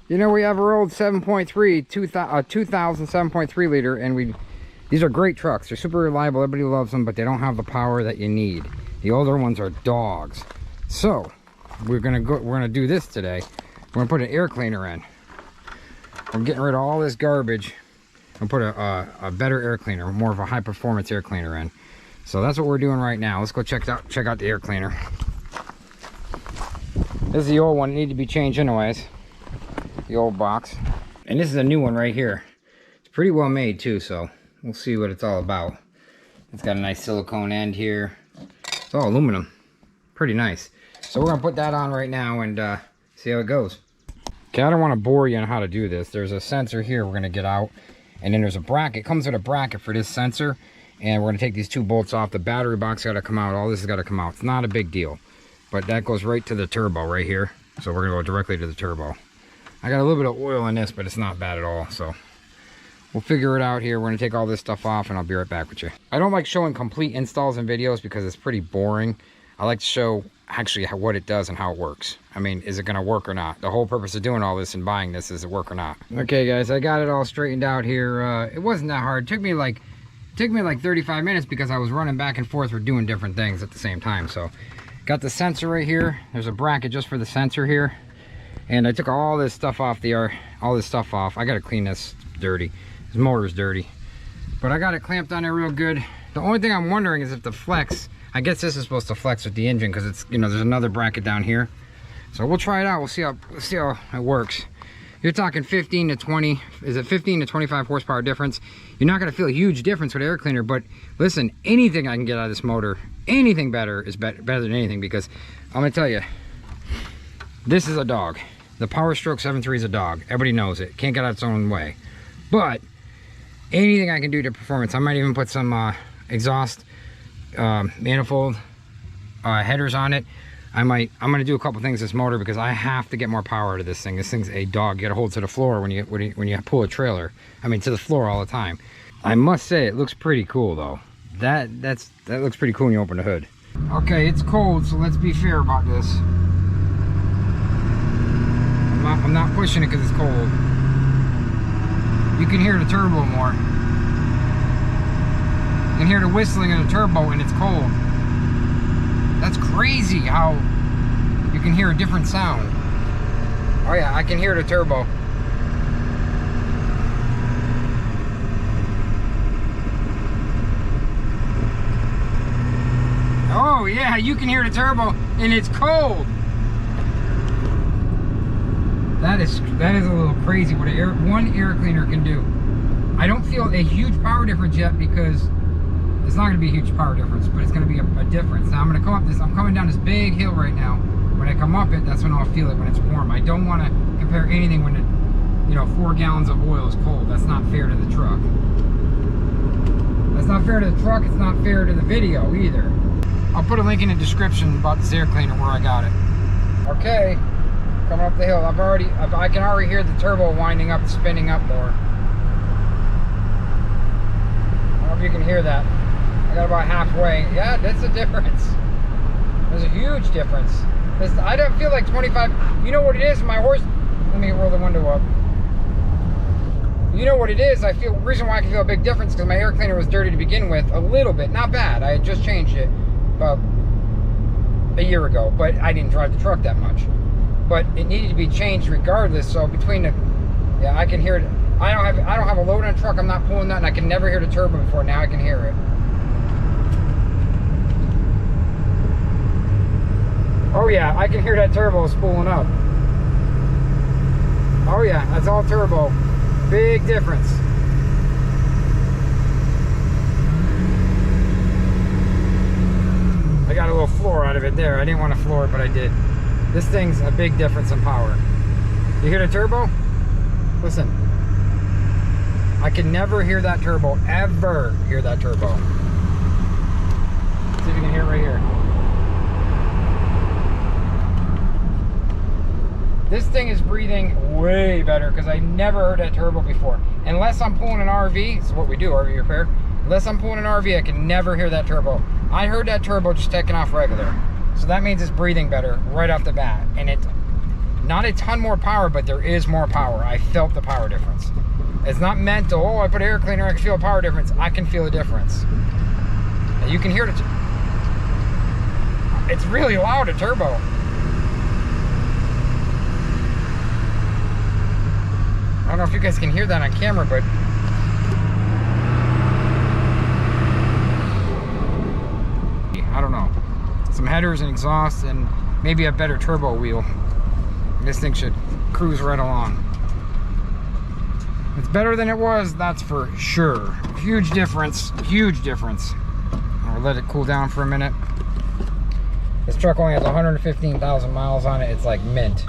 You know, we have our old 7.3, 2000 7.3 liter, and these are great trucks. They're super reliable, everybody loves them, but they don't have the power that you need. The older ones are dogs. So, we're gonna do this today. We're gonna put an air cleaner in. We're getting rid of all this garbage and put a better air cleaner, more of a high performance air cleaner in. So that's what we're doing right now. Let's go check out the air cleaner. This is the old one, it needed to be changed anyways. The old box. And this is a new one right here. It's pretty well made too, so we'll see what it's all about. It's got a nice silicone end here. It's all aluminum. Pretty nice. So we're gonna put that on right now and see how it goes. Okay, I don't want to bore you on how to do this. There's a sensor here we're gonna get out, and then there's a bracket. It comes with a bracket for this sensor, and we're gonna take these two bolts off. The battery box got to come out. All this has got to come out. It's not a big deal, but that goes right to the turbo right here. So we're gonna go directly to the turbo. I got a little bit of oil in this, but it's not bad at all. So we'll figure it out here. We're gonna take all this stuff off, and I'll be right back with you. I don't like showing complete installs and videos because it's pretty boring. I like to show actually what it does and how it works. I mean, is it gonna work or not? The whole purpose of doing all this and buying this is it work or not. Okay guys, I got it all straightened out here. It wasn't that hard. It took me like 35 minutes because I was running back and forth. We're doing different things at the same time. So got the sensor right here. There's a bracket just for the sensor here, and I took all this stuff off all this stuff off. I gotta clean this. It's dirty. This motor's dirty, but I got it clamped on there real good. The only thing I'm wondering is if the flex, I guess this is supposed to flex with the engine because it's, you know, there's another bracket down here. So we'll try it out. We'll see how it works. You're talking 15 to 20, is it 15 to 25 horsepower difference? You're not gonna feel a huge difference with air cleaner, but listen, anything I can get out of this motor, anything better is better than anything, because I'm gonna tell you, this is a dog. The Powerstroke 7.3 is a dog. Everybody knows it. Can't get out its own way. But anything I can do to performance, I might even put some exhaust manifold headers on it. I'm gonna do a couple things with this motor because I have to get more power out of this thing. This thing's a dog. You gotta hold to the floor when you pull a trailer. I mean, to the floor all the time. I must say, it looks pretty cool though. That looks pretty cool when you open the hood. Okay, it's cold, so let's be fair about this. I'm not pushing it because it's cold. You can hear the turbo more. You can hear the whistling of the turbo, and it's cold. That's crazy how you can hear a different sound. Oh yeah, I can hear the turbo. Oh yeah, you can hear the turbo, and it's cold. That is a little crazy what one air cleaner can do. I don't feel a huge power difference yet because it's not going to be a huge power difference, but it's going to be a difference. Now I'm going to come up this. I'm coming down this big hill right now. When I come up it, that's when I'll feel it when it's warm. I don't want to compare anything when it, you know, 4 gallons of oil is cold. That's not fair to the truck. That's not fair to the truck. It's not fair to the video either. I'll put a link in the description about this air cleaner where I got it. Okay. Coming up the hill, I can already hear the turbo winding up, spinning up more. I don't know if you can hear that. I got about halfway. Yeah, that's a difference. There's a huge difference. I don't feel like 25. You know what it is? My horse. Let me roll the window up. You know what it is? I feel. Reason why I can feel a big difference because my air cleaner was dirty to begin with. A little bit, not bad. I had just changed it about a year ago, but I didn't drive the truck that much. But it needed to be changed regardless. So between the, yeah, I can hear it. I don't have a load on the truck. I'm not pulling that, and I can never hear the turbo before. Now I can hear it. Oh yeah, I can hear that turbo spooling up. Oh yeah, that's all turbo. Big difference. I got a little floor out of it there. I didn't want to floor it, but I did. This thing's a big difference in power. You hear the turbo? Listen. I can never hear that turbo, ever hear that turbo. See if you can hear it right here. This thing is breathing way better because I never heard that turbo before. Unless I'm pulling an RV, it's what we do, RV repair. Unless I'm pulling an RV, I can never hear that turbo. I heard that turbo just taking off regular. So that means it's breathing better right off the bat. And it Not a ton more power, but there is more power. I felt the power difference. It's not meant to, oh, I put air cleaner, I can feel a power difference. I can feel a difference. And you can hear it. It's really loud, a turbo. I don't know if you guys can hear that on camera, but I don't know. Some headers and exhaust and maybe a better turbo wheel. This thing should cruise right along. It's better than it was, that's for sure. Huge difference, huge difference. I'll let it cool down for a minute. This truck only has 115,000 miles on it. It's like mint.